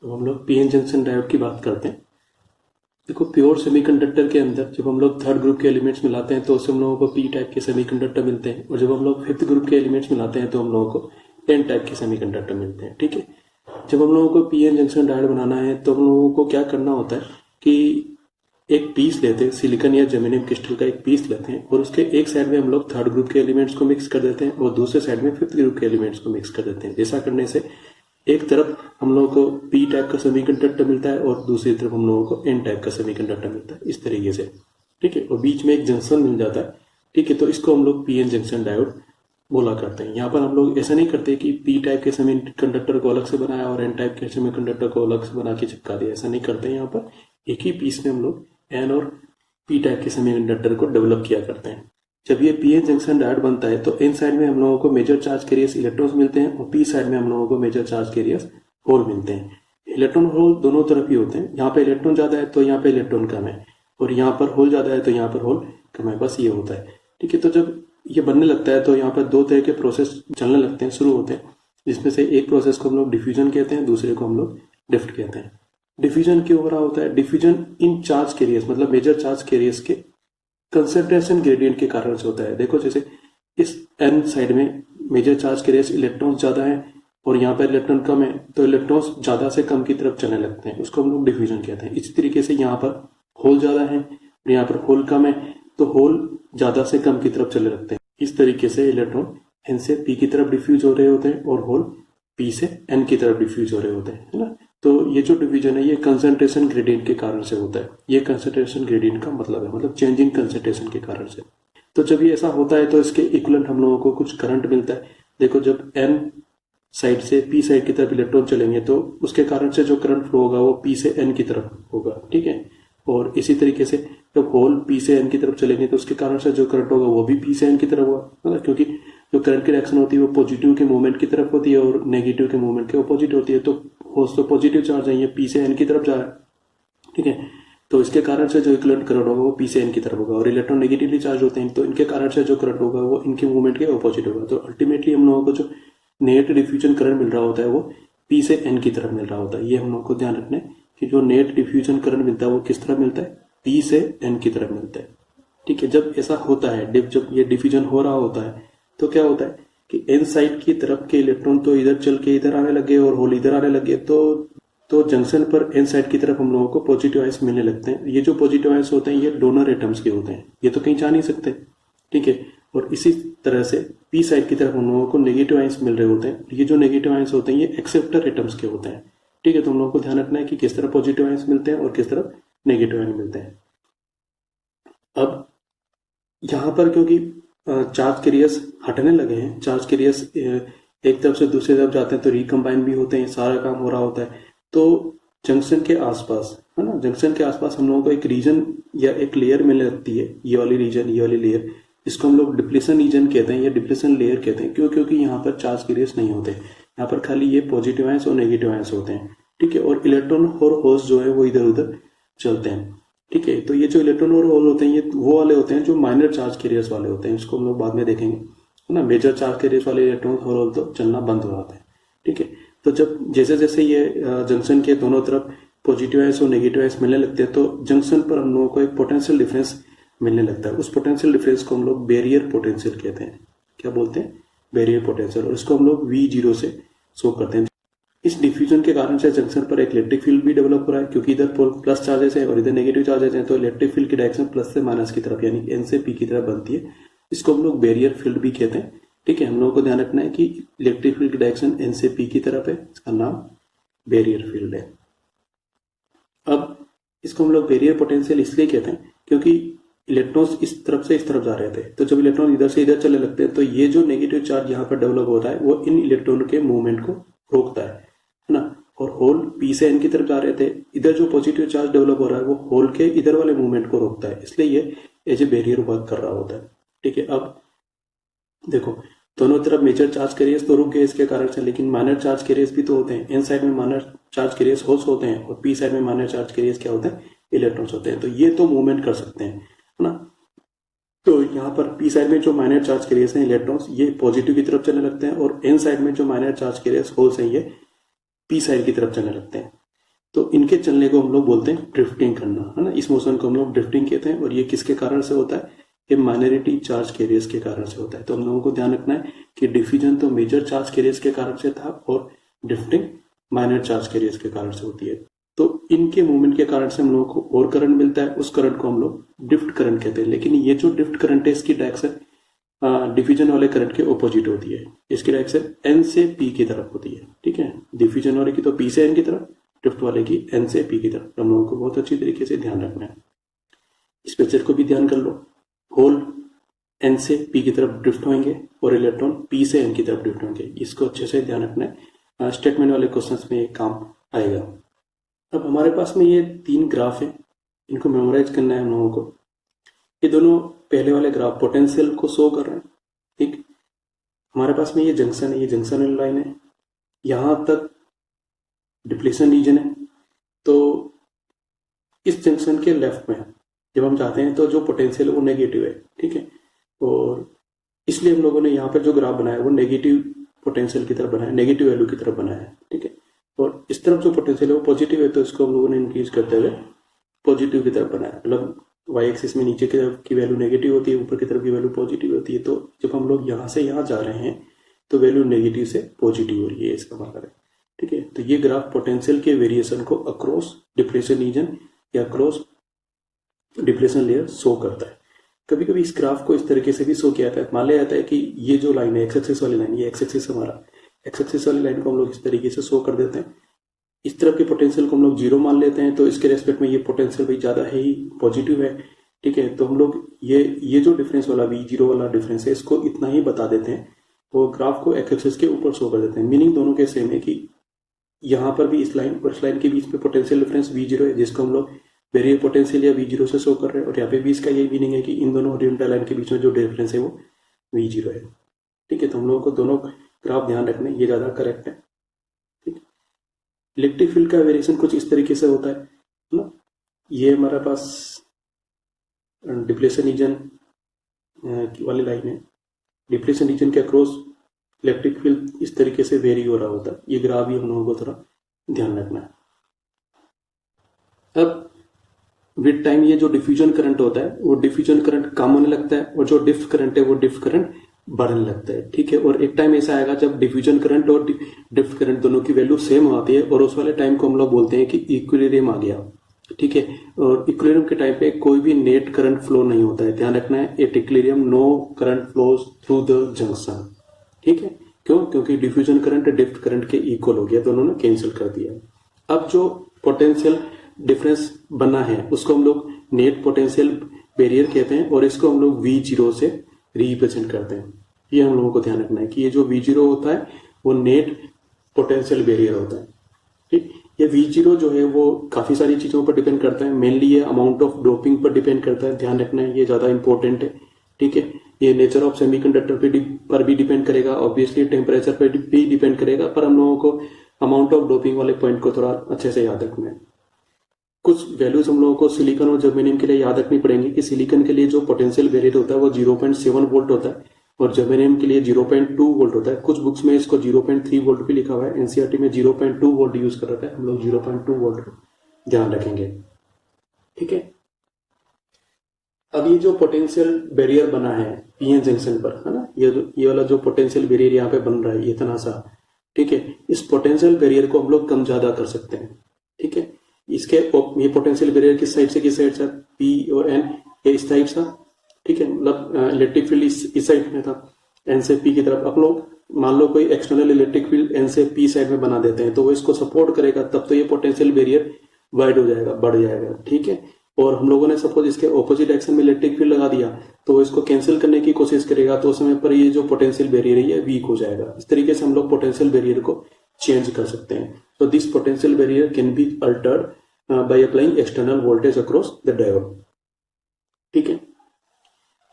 तो हम लोग पीएन जंक्शन डायोड की बात करते हैं। देखो, प्योर सेमीकंडक्टर के अंदर जब हम लोग थर्ड ग्रुप के एलिमेंट्स मिलाते हैं तो उससे हम लोगों को पी टाइप के सेमीकंडक्टर मिलते हैं, और जब हम लोग फिफ्थ ग्रुप के एलिमेंट्स मिलाते हैं तो हम लोगों को एन टाइप के सेमीकंडक्टर मिलते हैं। ठीक है, जब हम लोगों को पीएन जंक्शन डायोड बनाना है तो हम लोगों को क्या करना होता है कि एक पीस लेते हैं, सिलिकॉन या जर्मेनियम क्रिस्टल का एक पीस लेते हैं, और उसके एक साइड में हम लोग थर्ड ग्रुप के एलिमेंट्स को मिक्स कर देते हैं और दूसरे साइड में फिफ्थ ग्रुप के एलिमेंट्स को मिक्स कर देते हैं। ऐसा करने से एक तरफ हम लोगों को पी टाइप का सेमीकंडक्टर मिलता है और दूसरी तरफ हम लोगों को एन टाइप का सेमीकंडक्टर मिलता है, इस तरीके से। ठीक है, और बीच में एक जंक्शन मिल जाता है। ठीक है, तो इसको हम लोग पीएन जंक्शन डायोड बोला करते हैं। यहाँ पर हम लोग ऐसा नहीं करते कि पी टाइप के सेमीकंडक्टर को अलग से बनाया और एन टाइप के सेमीकंडक्टर को अलग से बना के चिपका दिया, ऐसा नहीं करते हैं। यहाँ पर एक ही पीस में हम लोग एन और पी टाइप के सेमीकंडक्टर को डेवलप किया करते हैं। जब ये पीएन जंक्शन डायोड बनता है तो एन साइड में हम लोगों को मेजर चार्ज कैरियर्स इलेक्ट्रॉन्स मिलते हैं और पी साइड में हम लोगों को मेजर चार्ज कैरियर्स होल मिलते हैं। इलेक्ट्रॉन होल दोनों तरफ ही होते हैं, यहाँ पे इलेक्ट्रॉन ज्यादा है तो यहाँ पे इलेक्ट्रॉन कम है, और यहाँ पर होल ज्यादा है तो यहाँ पर होल कम है, बस ये होता है। ठीक है, तो जब ये बनने लगता है तो यहाँ पर दो तरह के प्रोसेस चलने लगते हैं, शुरू होते हैं, जिसमें से एक प्रोसेस को हम लोग डिफ्यूजन कहते हैं, दूसरे को हम लोग ड्रिफ्ट कहते हैं। डिफ्यूजन क्यों हो रहा होता है? डिफ्यूजन इन चार्ज कैरियर्स मतलब मेजर चार्ज कैरियर्स के कंसंट्रेशन ग्रेडियंट के कारण से होता है। देखो, जैसे इस एन साइड में मेजर चार्ज कैरियर्स इलेक्ट्रॉन्स ज्यादा है और यहाँ पर इलेक्ट्रॉन कम है, तो इलेक्ट्रॉन्स ज्यादा से कम की तरफ चलने लगते हैं, उसको हम लोग डिफ्यूजन कहते हैं। इसी तरीके से यहाँ पर होल ज्यादा है और यहाँ पर होल कम है, तो होल ज्यादा से कम की तरफ चलने लगते हैं। इस तरीके से इलेक्ट्रॉन एन से पी की तरफ डिफ्यूज हो रहे होते हैं और होल पी से एन की तरफ डिफ्यूज हो रहे होते हैं, है ना। तो ये जो डिवीजन है ये कंसंट्रेशन ग्रेडियंट के कारण से होता है। ये कंसंट्रेशन ग्रेडियंट का मतलब है, मतलब चेंज इन कंसंट्रेशन के कारण से। तो जब ये ऐसा होता है तो इसके इक्विवेलेंट हम लोगों को कुछ करंट मिलता है। देखो, जब एन साइड से पी साइड की तरफ इलेक्ट्रॉन चलेंगे तो उसके कारण से जो करंट फ्लो होगा वो पी से एन की तरफ होगा। ठीक है, और इसी तरीके से जब होल पी से एन की तरफ चलेंगे तो उसके कारण से जो करंट होगा वो भी पी से एन की तरफ होगा, क्योंकि जो करंट की डायरेक्शन होती है वो पॉजिटिव के मूवमेंट की तरफ होती है और नेगेटिव के मूवमेंट के अपोजिट होती है। तो होल्स तो पॉजिटिव चार्ज है, ये पी से एन की तरफ जा रहा है। ठीक है, तो इसके कारण से जो इक्विवेलेंट करंट होगा वो पी से एन की तरफ होगा, और इलेक्ट्रॉन नेगेटिवली चार्ज होते हैं तो इनके कारण से जो करंट होगा वो इनके मूवमेंट के अपोजिट होगा। तो अल्टीमेटली हम लोगों को जो नेट डिफ्यूजन करंट मिल रहा होता है वो पी से एन की तरफ मिल रहा होता है। ये हम लोग को ध्यान रखना है कि जो नेट डिफ्यूजन करंट मिलता है वो किस तरह मिलता है, पी से एन की तरफ मिलता है। ठीक है, जब ऐसा होता है, जब ये डिफ्यूजन हो रहा होता है तो क्या होता है कि एन साइड की तरफ के इलेक्ट्रॉन तो इधर चल के इधर आने लगे और होल इधर आने लगे, तो जंक्शन पर एन साइड की तरफ हम लोगों को पॉजिटिव आयंस मिलने लगते हैं। ये जो पॉजिटिव आयंस होते हैं ये डोनर एटम्स के होते हैं, ये तो कहीं जा नहीं सकते। ठीक है, और इसी तरह से पी साइड की तरफ हम लोगों को नेगेटिव आयंस मिल रहे होते हैं। ये जो नेगेटिव आयंस होते हैं ये एक्सेप्टर एटम्स के होते हैं। ठीक है, तो हम लोगों को ध्यान रखना है कि किस तरह पॉजिटिव आयंस मिलते हैं और किस तरह नेगेटिव आयंस मिलते हैं। अब यहाँ पर क्योंकि चार्ज कैरियर्स हटने लगे हैं, चार्ज कैरियर्स एक तरफ से दूसरी तरफ जाते हैं तो रिकम्बाइन भी होते हैं, सारा काम हो रहा होता है। तो जंक्शन के आसपास, है ना, जंक्शन के आसपास हम लोगों को एक रीजन या एक लेयर मिलने लगती है, ये वाली रीजन, ये वाली लेयर, इसको हम लोग डिप्लेशन रीजन कहते हैं या डिप्लेशन लेयर कहते हैं। क्यों? क्योंकि यहाँ पर चार्ज कैरियर्स नहीं होते, यहाँ पर खाली ये पॉजिटिव आयंस और नेगेटिव आयंस होते हैं। ठीक है, और इलेक्ट्रॉन और होल्स जो है वो इधर उधर चलते हैं। ठीक है, तो ये जो इलेक्ट्रॉन और होल होते हैं ये वो वाले होते हैं जो माइनर चार्ज कैरियर्स वाले होते हैं, इसको हम लोग बाद में देखेंगे, है ना। मेजर चार्ज कैरियर्स वाले इलेक्ट्रॉन और होल तो चलना बंद हो जाते हैं। ठीक है, तो जब जैसे जैसे ये जंक्शन के दोनों तरफ पॉजिटिव आयंस और नेगेटिव आयंस मिलने लगते हैं तो जंक्शन पर हम लोगों को एक पोटेंशियल डिफरेंस मिलने लगता है। उस पोटेंशियल डिफरेंस को हम लोग बैरियर पोटेंशियल कहते हैं। क्या बोलते हैं? बैरियर पोटेंशियल, और इसको हम लोग V0 से शो करते हैं। इस डिफ्यूजन के कारण से जंक्शन पर एक इलेक्ट्रिक फील्ड भी डेवलप हो रहा है, क्योंकि इधर प्लस चार्जेस है और इधर नेगेटिव चार्जेस हैं, तो इलेक्ट्रिक फील्ड की डायरेक्शन प्लस से माइनस की तरफ यानी एन से पी की तरफ बनती है। इसको हम लोग बैरियर फील्ड भी कहते हैं। ठीक है, हम लोगों को ध्यान रखना है कि इलेक्ट्रिक फील्ड की डायरेक्शन एन से पी की तरफ है, इसका नाम बैरियर फील्ड है। अब इसको हम लोग बैरियर पोटेंशियल इसलिए कहते हैं क्योंकि इलेक्ट्रॉन्स इस तरफ से इस तरफ जा रहे थे, तो जब इलेक्ट्रॉन इधर से इधर चलने लगते हैं तो ये जो नेगेटिव चार्ज यहाँ पर डेवलप होता है वो इन इलेक्ट्रॉन के मूवमेंट को रोकता है ना। और होल पी से एन की तरफ जा रहे थे, इधर जो पॉजिटिव चार्ज डेवलप हो रहा है वो होल के इधर वाले मूवमेंट को रोकता है, इसलिए ये एज ए बैरियर वर्क कर रहा होता है। ठीक है, अब देखो दोनों तरफ मेजर चार्ज कैरियर्स तो रुक गए इसके कारण से, लेकिन माइनर चार्ज कैरियर्स भी तो होते हैं। एन साइड में माइनर चार्ज कैरियर्स होल्स होते हैं और पी साइड में माइनर चार्ज कैरियर्स क्या होते हैं? इलेक्ट्रॉन्स होते हैं। तो ये तो मूवमेंट कर सकते हैं, है ना। तो यहाँ पर पी साइड में जो माइनर चार्ज कैरियर्स हैं इलेक्ट्रॉन्स, ये पॉजिटिव की तरफ चलने लगते हैं, और एन साइड में जो माइनर चार्ज कैरियर्स होल्स हैं ये पी साइड की तरफ चलने लगते हैं। तो इनके चलने को हम लोग बोलते हैं ड्रिफ्टिंग करना, है ना। इस मोशन को हम लोग ड्रिफ्टिंग कहते हैं। और ये किसके कारण से होता है? ये माइनॉरिटी चार्ज कैरियर्स के कारण से होता है। तो हम लोगों को ध्यान रखना है कि डिफ्यूजन तो मेजर चार्ज कैरियर्स के कारण से था और ड्रिफ्टिंग माइनर चार्ज कैरियर्स के कारण से होती है। तो इनके मूवमेंट के कारण से हम लोगों को और करंट मिलता है, उस करंट को हम लोग ड्रिफ्ट करंट कहते हैं। लेकिन ये जो ड्रिफ्ट करंट है इसकी डायरेक्शन डिफ्यूजन वाले करंट के ऑपोजिट होती है। इसकी डायरेक्शन एन से पी की तरफ होती है, ठीक है। डिफ्यूजन वाले की तो पी से एन की तरफ, ड्रिफ्ट वाले की एन से पी की तरफ। हम लोगों को बहुत अच्छी तरीके से ध्यान रखना है। इस पिक्चर को भी ध्यान कर लो। होल एन से पी की तरफ ड्रिफ्ट होंगे और इलेक्ट्रॉन पी से एन की तरफ ड्रिफ्ट होंगे। इसको अच्छे से ध्यान रखना है, स्टेटमेंट वाले क्वेश्चंस में ये काम आएगा। अब हमारे पास में ये 3 ग्राफ है, इनको मेमोराइज करना है हम लोगों को। ये दोनों पहले वाले ग्राफ पोटेंशियल को शो कर रहे हैं, ठीक। हमारे पास में ये जंक्शन है, ये जंक्शन लाइन है, यहां तक डिप्लीशन रीजन है। तो इस जंक्शन के लेफ्ट में जब हम जाते हैं तो जो पोटेंशियल वो नेगेटिव है, ठीक है। और इसलिए हम लोगों ने यहाँ पर जो ग्राफ बनाया वो नेगेटिव पोटेंशियल की तरफ बनाया, नेगेटिव वैल्यू की तरफ बनाया है, ठीक है। और इस तरफ जो पोटेंशियल है वो पॉजिटिव है, तो इसको हम लोगों ने इंक्रीज करते हुए पॉजिटिव की तरफ बनाया। मतलब वाई एक्सिस में नीचे की तरफ की वैल्यू नेगेटिव होती है, ऊपर की तरफ की वैल्यू पॉजिटिव होती है। तो जब हम लोग यहाँ से यहाँ जा रहे हैं तो वैल्यू नेगेटिव से पॉजिटिव हो रही है, इसका मतलब है, ठीक है। तो ये ग्राफ पोटेंशियल के वेरिएशन को अक्रॉस डिप्लेशन रीजन या अक्रॉस डिप्लेशन लेयर शो करता है। कभी कभी इस ग्राफ को इस तरीके से भी शो किया जाता है। मान लिया जाता है कि ये जो लाइन है एक्स एक्सिस वाली लाइन, ये एक्स एक्सिस हमारा, एक्स एक्सिस वाली लाइन को हम लोग इस तरीके से शो कर देते हैं। इस तरफ के पोटेंशियल को हम लोग 0 मान लेते हैं, तो इसके रेस्पेक्ट में ये पोटेंशियल भाई ज्यादा है ही, पॉजिटिव है, ठीक है। तो हम लोग ये जो डिफरेंस वाला V0 वाला डिफरेंस है इसको इतना ही बता देते हैं, वो ग्राफ को एक्स एक्सिस के ऊपर शो कर देते हैं। मीनिंग दोनों के सेम है कि यहाँ पर भी इस लाइन और इस लाइन के बीच में पोटेंशियल डिफरेंस V0 है, जिसको हम लोग वेरिएबल पोटेंशियल या V0 से शो कर रहे हैं। और यहाँ पे भी इसका यही मीनिंग है कि इन दोनों ओरिएंटल लाइन के बीच में जो डिफरेंस है वो V0 है, ठीक है। तो हम लोगों को दोनों ग्राफ ध्यान रखने, ये ज्यादा करेक्ट है, ठीक। इलेक्ट्रिक फील्ड का वेरिएशन कुछ इस तरीके से होता है ना। ये हमारे पास डिप्लेशन रीजन वाली लाइन है, डिप्लेशन रीजन के अक्रॉस इलेक्ट्रिक फील्ड इस तरीके से वेरी हो रहा होता है। ये ग्राफ भी हम लोगों को थोड़ा ध्यान रखना है। अब विद टाइम ये जो डिफ्यूजन करंट होता है वो डिफ्यूजन करंट कम होने लगता है और जो डिफ करंट है वो डिफ करंट बढ़ने लगता है, ठीक है। और एक टाइम ऐसा आएगा जब डिफ्यूजन करंट और डिफ करंट दोनों की वैल्यू सेम आती है और उस वाले टाइम को हम लोग बोलते हैं कि इक्विलिब्रियम आ गया, ठीक है। और इक्विलिब्रियम के टाइम पे कोई भी नेट करंट फ्लो नहीं होता है, ध्यान रखना है। At equilibrium no current flows through the junction, ठीक है। क्यों? क्योंकि डिफ्यूजन करंट डिफ करंट के इक्वल हो गया, दोनों ने कैंसिल कर दिया। अब जो पोटेंशियल डिफरेंस बना है उसको हम लोग नेट पोटेंशियल बैरियर कहते हैं और इसको हम लोग V0 से रिप्रेजेंट करते हैं। ये हम लोगों को ध्यान रखना है कि ये जो V0 होता है वो नेट पोटेंशियल बैरियर होता है, ठीक। ये V0 जो है वो काफी सारी चीजों पर डिपेंड करता है, मेनली ये अमाउंट ऑफ डोपिंग पर डिपेंड करता है, ध्यान रखना है, ये ज्यादा इंपॉर्टेंट है, ठीक है। ये नेचर ऑफ सेमीकंडक्टर पर भी डिपेंड करेगा, ऑब्वियसली टेम्परेचर पर भी डिपेंड करेगा, पर हम लोगों को अमाउंट ऑफ डोपिंग वाले पॉइंट को थोड़ा अच्छे से याद रखना है। कुछ वैल्यूज हम लोगों को सिलिकॉन और जर्मेनियम के लिए याद रखनी पड़ेंगी कि सिलिकॉन के लिए जो पोटेंशियल बैरियर होता है वो 0.7 वोल्ट होता है और जर्मेनियम के लिए 0.2 वोल्ट होता है। कुछ बुक्स में इसको 0.3 वोल्ट भी लिखा हुआ है, एनसीईआरटी में 0.2 वोल्ट यूज कर रखा है, हम लोग 0.2 वोल्ट ध्यान रखेंगे, ठीक है। अब ये जो पोटेंशियल बैरियर बना है पीएन जंक्शन पर, है ना, ये वाला जो पोटेंशियल बैरियर यहाँ पे बन रहा है इतना सा, ठीक है। इस पोटेंशियल बैरियर को हम लोग कम ज्यादा कर सकते हैं, ठीक है। इसके ये पोटेंशियल बैरियर किस साइड से पी और एन, ये इस साइड से, ठीक है। मतलब इलेक्ट्रिक फील्ड इस साइड में था एन से पी की तरफ। आप लोग मान लो कोई एक्सटर्नल इलेक्ट्रिक फील्ड एन से पी साइड में बना देते हैं तो वो इसको सपोर्ट करेगा, तब तो ये पोटेंशियल बैरियर वाइड हो जाएगा, बढ़ जाएगा, ठीक है। और हम लोगों ने सपोज इसके ऑपोजिट एक्शन में इलेक्ट्रिक फील्ड लगा दिया तो वो इसको कैंसिल करने की कोशिश करेगा, तो उस समय पर ये जो पोटेंशियल बैरियर है ये वीक हो जाएगा। इस तरीके से हम लोग पोटेंशियल बैरियर को चेंज कर सकते हैं। तो this potential barrier can be altered by applying external voltage across the diode, ठीक है।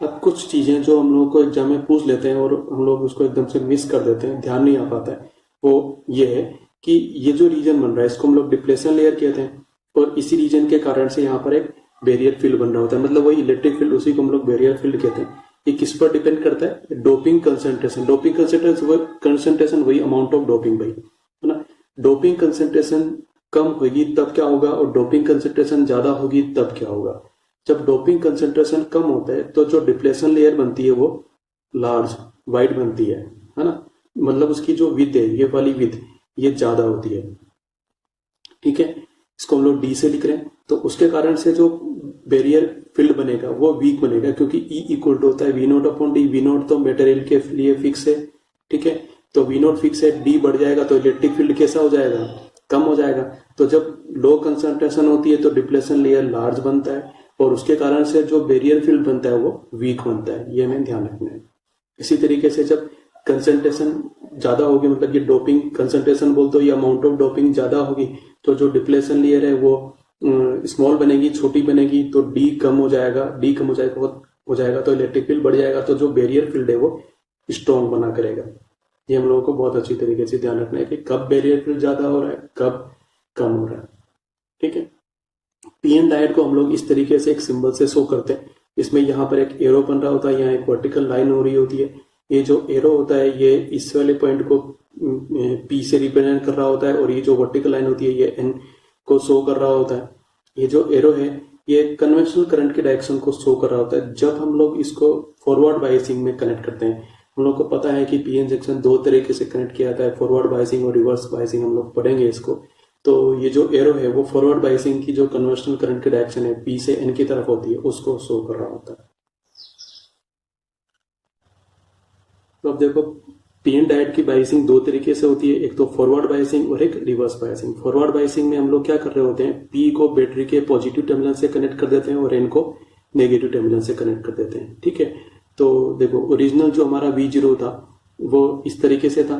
अब कुछ चीजें जो हम लोगों को एग्जाम में पूछ लेते हैं और हम लोग उसको एकदम से मिस कर देते हैं, ध्यान नहीं आ पाता है, वो ये है कि ये जो रीजन बन रहा है इसको हम लोग डिप्लेशन लेयर कहते हैं और इसी रीजन के कारण से यहाँ पर एक बैरियर फील्ड बन रहा होता है, मतलब वही इलेक्ट्रिक फील्ड, उसी को हम लोग बैरियर फील्ड कहते हैं। ये किस पर डिपेंड करता है? Doping concentration. डोपिंग कंसंट्रेशन वही अमाउंट ऑफ डोपिंग भाई, है ना। डोपिंग कंसंट्रेशन कम होगी तब क्या होगा, और डोपिंग कंसेंट्रेशन ज्यादा होगी तब क्या होगा। जब डोपिंग कंसेंट्रेशन कम होता है तो जो डिप्लेशन लेयर बनती है वो लार्ज वाइड बनती है ना, मतलब उसकी जो विड्थ है, ये वाली विड्थ ये ज्यादा होती है। ठीक है, इसको हम लोग डी से लिख रहे हैं। तो उसके कारण से जो बैरियर फील्ड बनेगा वो वीक बनेगा, क्योंकि ई इक्वल टू होता है V naught upon D. V naught तो मटेरियल के लिए फिक्स है, ठीक है, तो वी नोट फिक्स है, डी बढ़ जाएगा तो इलेक्ट्रिक फील्ड कैसा हो जाएगा, कम हो जाएगा। तो जब लो कंसंट्रेशन होती है तो डिप्लेशन लेयर लार्ज बनता है, और उसके कारण से जो बैरियर फील्ड बनता है वो वीक बनता है, ये हमें ध्यान रखना है। इसी तरीके से जब कंसंट्रेशन ज्यादा होगी, मतलब ये डोपिंग कंसंट्रेशन बोलते हो, या अमाउंट ऑफ डोपिंग ज्यादा होगी, तो जो डिप्लेशन लेयर है वो स्मॉल बनेगी, छोटी बनेगी, तो डी कम हो जाएगा, डी कम हो जाएगा तो इलेक्ट्रिक फील्ड बढ़ जाएगा, तो जो बैरियर फील्ड है वो स्ट्रॉन्ग बना करेगा। ये हम लोगों को बहुत अच्छी तरीके से ध्यान रखना है कि कब बैरियर फील्ड ज्यादा हो रहा है, कब कम हो रहा है। ठीक है, पीएन डायट को हम लोग इस तरीके से एक सिंबल से शो करते हैं। इसमें यहाँ पर एक एरो बन रहा होता है, यहाँ एक वर्टिकल लाइन हो रही होती है। ये जो एरो होता है ये इस वाले पॉइंट को पी से रिप्रेजेंट कर रहा होता है, और ये जो वर्टिकल लाइन होती है ये एन को शो कर रहा होता है। ये जो एरो है ये कन्वेंशनल करंट के डायरेक्शन को शो कर रहा होता है। जब हम लोग इसको फॉरवर्ड बायसिंग में कनेक्ट करते हैं, हम लोग को पता है कि पीएन जंक्शन दो तरीके से कनेक्ट किया जाता है, फॉरवर्ड बायसिंग और रिवर्स बायसिंग, हम लोग पढ़ेंगे इसको। तो ये जो एरो है वो फॉरवर्ड बायसिंग की जो कन्वेंशनल करंट की डायरेक्शन है पी से एन की तरफ होती है, उसको शो कर रहा होता है। तो अब देखो, पीएन डायोड की बायसिंग दो तरीके से होती है, एक तो फॉरवर्ड बायसिंग और एक रिवर्स बायसिंग। फॉरवर्ड बायसिंग में हम लोग क्या कर रहे होते हैं, पी को बैटरी के पॉजिटिव टर्मिनल से कनेक्ट कर देते हैं और एन को नेगेटिव टर्मिनल से कनेक्ट कर देते हैं। ठीक है, तो देखो ओरिजिनल जो हमारा V0 था वो इस तरीके से था,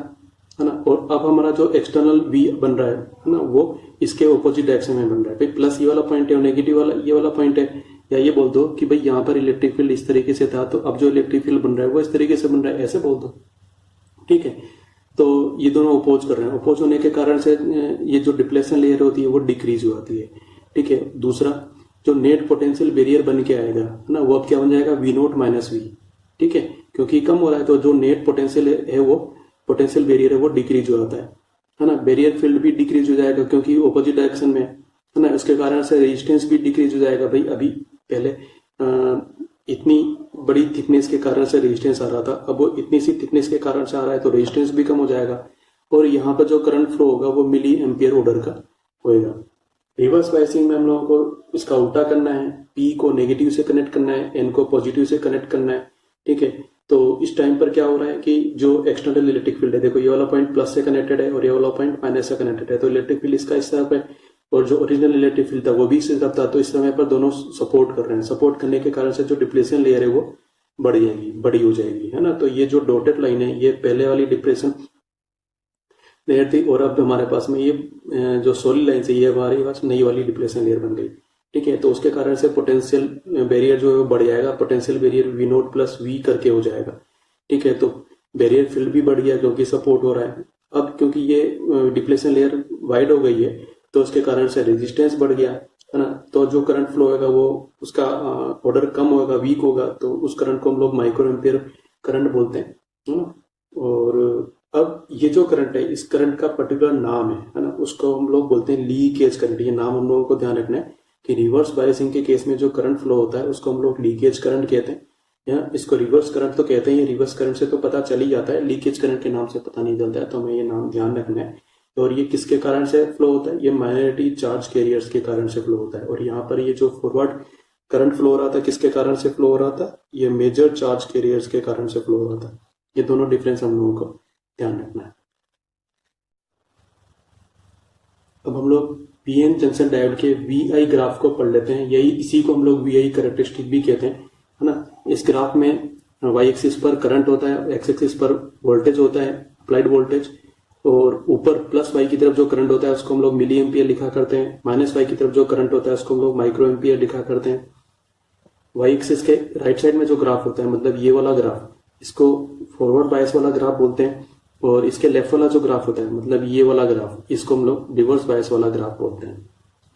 है ना, और अब हमारा जो एक्सटर्नल V बन रहा है ना, वो इसके ऑपोजिट डायरेक्शन में बन रहा है। भाई प्लस ये वाला पॉइंट है और नेगेटिव वाला ये वाला पॉइंट है। या ये बोल दो कि भाई यहाँ पर इलेक्ट्रिक फील्ड इस तरीके से था, तो अब जो इलेक्ट्रिक फील्ड बन रहा है वो इस तरीके से बन रहा है, ऐसे बोल दो। ठीक है, तो ये दोनों अपोज कर रहे हैं, अपोज होने के कारण से ये जो डिप्लेशन लेयर होती है वो डिक्रीज हो जाती है। ठीक है, दूसरा जो नेट पोटेंशियल बैरियर बन के आएगा है ना, वो अब क्या बन जाएगा, V नोट माइनस V। ठीक है, क्योंकि कम हो रहा है तो जो नेट पोटेंशियल है वो पोटेंशियल बैरियर है वो डिक्रीज हो जाता है ना। बैरियर फील्ड भी डिक्रीज हो जाएगा क्योंकि ऑपोजिट डायरेक्शन में है ना, उसके कारण से रेजिस्टेंस भी डिक्रीज हो जाएगा। भाई अभी पहले इतनी बड़ी थिकनेस के कारण से रेजिस्टेंस आ रहा था, अब वो इतनी सी थिकनेस के कारण से आ रहा है तो रेजिस्टेंस भी कम हो जाएगा, और यहाँ पर जो करंट फ्लो होगा वो मिली एम्पियर ऑर्डर का होएगा। रिवर्स बायसिंग में हम लोगों को इसका उल्टा करना है, पी को नेगेटिव से कनेक्ट करना है, एन को पॉजिटिव से कनेक्ट करना है। ठीक है, तो इस टाइम पर क्या हो रहा है कि जो एक्सटर्नल इलेक्ट्रिक फील्ड है, देखो ये वाला पॉइंट प्लस से कनेक्टेड है और ये वाला पॉइंट माइनस से कनेक्टेड है, तो इलेक्ट्रिक फील्ड इसका इस तरफ है और जो ओरिजिनल इलेक्ट्रिक फील्ड था वो भी इस तरफ था। तो इस समय पर दोनों सपोर्ट कर रहे हैं, सपोर्ट करने के कारण से जो डिप्लेशन लेयर है वो बढ़ जाएगी, बड़ी हो जाएगी, है ना। तो ये जो डॉटेड लाइन है ये पहले वाली डिप्रेशन लेयर थी, और अब हमारे पास में ये जो सॉलिड लाइन से ये हमारे पास नई वाली डिप्लेशन लेयर बन गई। ठीक है, तो उसके कारण से पोटेंशियल बैरियर जो है वो बढ़ जाएगा, potential barrier V note plus V करके हो जाएगा। ठीक है, तो बैरियर फील्ड भी बढ़ गया क्योंकि सपोर्ट हो रहा है। अब क्योंकि ये डिप्लेशन लेयर वाइड हो गई है तो उसके कारण से रेजिस्टेंस बढ़ गया, है ना, तो जो करंट फ्लो होगा वो उसका ऑर्डर कम होगा, वीक होगा, तो उस करंट को हम लोग माइक्रो एम्पियर करंट बोलते हैं, है ना। और अब ये जो करंट है इस करंट का पर्टिकुलर नाम है ना, उसको हम लोग बोलते हैं लीकेज करंट। ये नाम हम लोगों को ध्यान रखना है कि रिवर्स बायसिंग के केस में जो करंट फ्लो होता है उसको हम लोग लीकेज करंट कहते हैं, या इसको रिवर्स करंट तो कहते हैं। रिवर्स करंट से तो पता चल ही जाता है, लीकेज करंट के नाम से पता नहीं चलता है, तो हमें ये नाम ध्यान रखना है। और ये किसके कारण से फ्लो होता है, ये माइनॉरिटी चार्ज कैरियर्स के कारण से फ्लो होता है। और यहाँ पर ये जो फॉरवर्ड करंट फ्लो हो रहा था किसके कारण से फ्लो हो रहा था, ये मेजर चार्ज कैरियर्स के कारण से फ्लो हो रहा था। ये दोनों डिफरेंस हम लोगों को ध्यान रखना है। अब हम लोग पीएन जंक्शन डायोड के VI ग्राफ को पढ़ लेते हैं। यही इसी को हम लोग VI कैरेक्टरिस्टिक भी कहते हैं, है ना। इस ग्राफ में y एक्सिस पर करंट होता है, x एक्सिस पर वोल्टेज होता है, अप्लाइड वोल्टेज, और ऊपर प्लस y की तरफ जो करंट होता है उसको हम लोग मिली एम्पियर लिखा करते हैं, माइनस y की तरफ जो करंट होता है उसको हम लोग माइक्रो एम्पियर लिखा करते हैं। y एक्सिस के राइट साइड में जो ग्राफ होता है, मतलब ये वाला ग्राफ, इसको फॉरवर्ड बायस वाला ग्राफ बोलते हैं, और इसके लेफ्ट वाला जो ग्राफ होता है, मतलब ये वाला ग्राफ, इसको हम लोग रिवर्स बायस वाला ग्राफ बोलते हैं।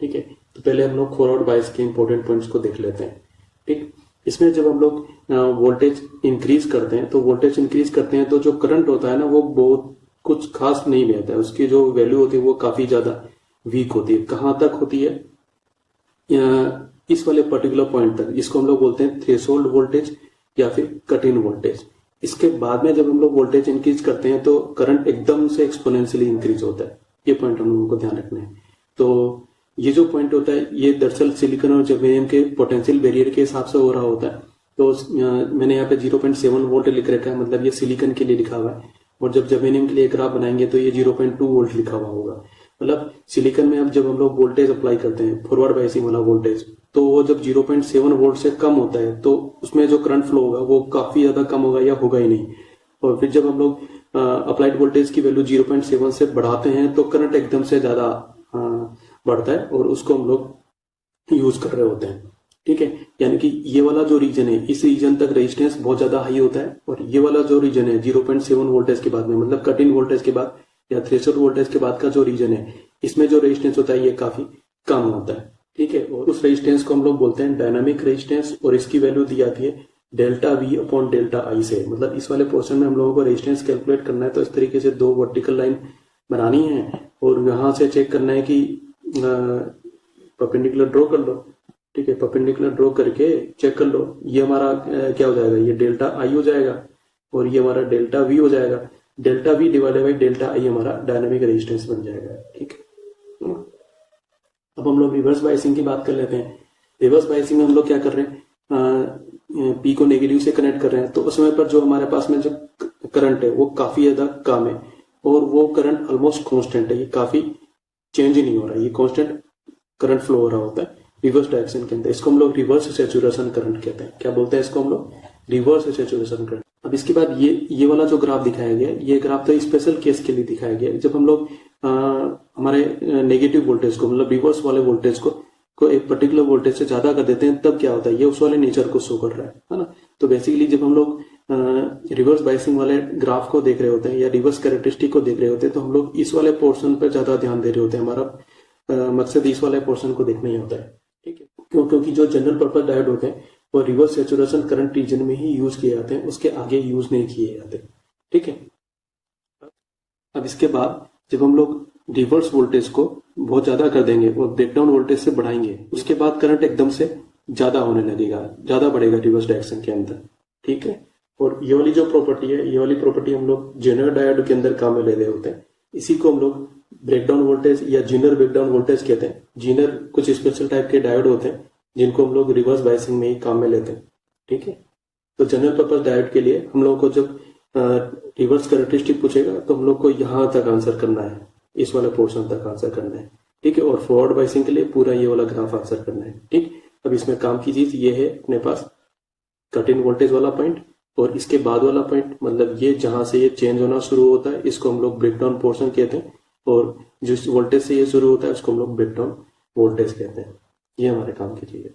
ठीक है, तो पहले हम लोग फॉरवर्ड बायस के इंपॉर्टेंट पॉइंट्स को देख लेते हैं। ठीक, इसमें जब हम लोग वोल्टेज इंक्रीज करते हैं तो वोल्टेज इंक्रीज करते हैं तो जो करंट होता है ना वो बहुत कुछ खास नहीं रहता है, उसकी जो वैल्यू होती है वो काफी ज्यादा वीक होती है। कहाँ तक होती है? इस वाले पर्टिकुलर पॉइंट तक, इसको हम लोग बोलते हैं थ्रेशोल्ड वोल्टेज या फिर कट इन वोल्टेज। इसके बाद में जब हम लोग वोल्टेज इंक्रीज करते हैं तो करंट एकदम से एक्सपोनेंशियली इंक्रीज होता है। ये पॉइंट हम लोगों को ध्यान रखना है। तो ये जो पॉइंट होता है ये दरअसल सिलिकॉन और जर्मेनियम के पोटेंशियल बैरियर के हिसाब से हो रहा होता है। तो मैंने यहाँ पे 0.7 वोल्ट लिख रखा है, मतलब ये सिलिकॉन के लिए लिखा हुआ है, और जब जर्मेनियम के लिए ग्राफ बनाएंगे तो ये 0.2 वोल्ट लिखा हुआ होगा। मतलब सिलिकॉन में अब जब हम लोग वोल्टेज अप्लाई करते हैं, फॉरवर्ड बायसिंग वाला वोल्टेज, तो वो जब 0.7 वोल्ट से कम होता है तो उसमें जो करंट फ्लो होगा वो काफी ज्यादा कम होगा या होगा ही नहीं। और फिर जब हम लोग अप्लाइड वोल्टेज की वैल्यू 0.7 से बढ़ाते हैं तो करंट एकदम से ज्यादा बढ़ता है और उसको हम लोग यूज कर रहे होते हैं। ठीक है, यानी कि ये वाला जो रीजन है, इस रीजन तक रेजिस्टेंस बहुत ज्यादा हाई होता है, और ये वाला जो रीजन है 0.7 वोल्टेज के बाद में, मतलब कट इन वोल्टेज के बाद या थ्रेशोल्ड वोल्टेज के बाद का जो रीजन है, इसमें जो रेजिस्टेंस होता है ये काफी कम होता है। ठीक है, और उस रेजिस्टेंस को हम लोग बोलते हैं डायनामिक रेजिस्टेंस, और इसकी वैल्यू दी जाती है डेल्टा वी अपॉन डेल्टा आई से। मतलब इस वाले पोर्शन में हम लोगों को रेजिस्टेंस कैलकुलेट करना है तो इस तरीके से दो वर्टिकल लाइन बनानी है और यहाँ से चेक करना है कि परपेंडिकुलर ड्रॉ कर लो। ठीक है, परपेंडिकुलर ड्रॉ करके चेक कर लो, ये हमारा क्या हो जाएगा, ये डेल्टा आई हो जाएगा और ये हमारा डेल्टा वी हो जाएगा। Delta we divided by delta आई हमारा डायनामिक रेजिस्टेंस बन जाएगा। ठीक है, अब हम लोग रिवर्स बायसिंग की बात कर लेते हैं। रिवर्स बायसिंग में हम लोग क्या कर रहे हैं, पी को नेगेटिव से कनेक्ट कर रहे हैं, तो उस समय पर जो हमारे पास में जो करंट है वो काफी ज्यादा कम है और वो करंट ऑलमोस्ट कांस्टेंट है, ये काफी चेंज ही नहीं हो रहा है, ये कांस्टेंट करंट फ्लो हो रहा होता है रिवर्स डायरेक्शन के अंदर। इसको हम लोग रिवर्स सैचुरेशन करंट कहते हैं। क्या बोलते हैं इसको हम लोग? Reverse saturation current. अब इसके बाद ये वाला जो ग्राफ दिखाया गया है, ये ग्राफ तो स्पेशल केस के लिए दिखाया गया है। जब हम लोग हमारे नेगेटिव वोल्टेज को, मतलब रिवर्स वाले वोल्टेज को एक पर्टिकुलर वोल्टेज से ज्यादा कर देते हैं, तब क्या होता है, ये उस वाले नेचर को शो कर रहा है ना। तो बेसिकली जब हम लोग रिवर्स बायसिंग वाले ग्राफ को देख रहे होते हैं या रिवर्स कैरेक्टरिस्टिक को देख रहे होते हैं तो हम लोग इस वाले पोर्शन पर ज्यादा ध्यान दे रहे होते हैं। हमारा मकसद इस वाले पोर्शन को देखना ही होता है। ठीक है, क्योंकि जो जनरल पर्पज डायोड होते हैं वो रिवर्स सैचुरेशन करंट रीजन में ही यूज किए जाते हैं, उसके आगे यूज नहीं किए जाते। ठीक है, अब इसके बाद जब हम लोग रिवर्स वोल्टेज को बहुत ज्यादा कर देंगे और ब्रेकडाउन वोल्टेज से बढ़ाएंगे, उसके बाद करंट एकदम से ज्यादा होने लगेगा, ज्यादा बढ़ेगा रिवर्स डायरेक्शन के अंदर। ठीक है, और ये वाली जो प्रॉपर्टी है, ये वाली प्रॉपर्टी हम लोग जेनर डायोड के अंदर काम में ले रहे होते हैं। इसी को हम लोग ब्रेकडाउन वोल्टेज या जीनर ब्रेकडाउन वोल्टेज कहते हैं। जीनर कुछ स्पेशल टाइप के डायोड होते हैं जिनको हम लोग रिवर्स बायसिंग में ही काम में लेते हैं। ठीक है, तो जनरल पर्पज डायोड के लिए हम लोग को जब रिवर्स कैरेक्टरिस्टिक पूछेगा तो हम लोग को यहाँ तक आंसर करना है, इस वाले पोर्शन तक आंसर करना है। ठीक है, और फॉरवर्ड बायसिंग के लिए पूरा ये वाला ग्राफ आंसर करना है। ठीक, अब इसमें काम की चीज ये है, अपने पास कट इन वोल्टेज वाला पॉइंट और इसके बाद वाला पॉइंट, मतलब ये जहां से ये चेंज होना शुरू होता है इसको हम लोग ब्रेकडाउन पोर्शन कहते हैं, और जिस वोल्टेज से ये शुरू होता है उसको हम लोग ब्रेकडाउन वोल्टेज कहते हैं। ये हमारे काम की चीज है।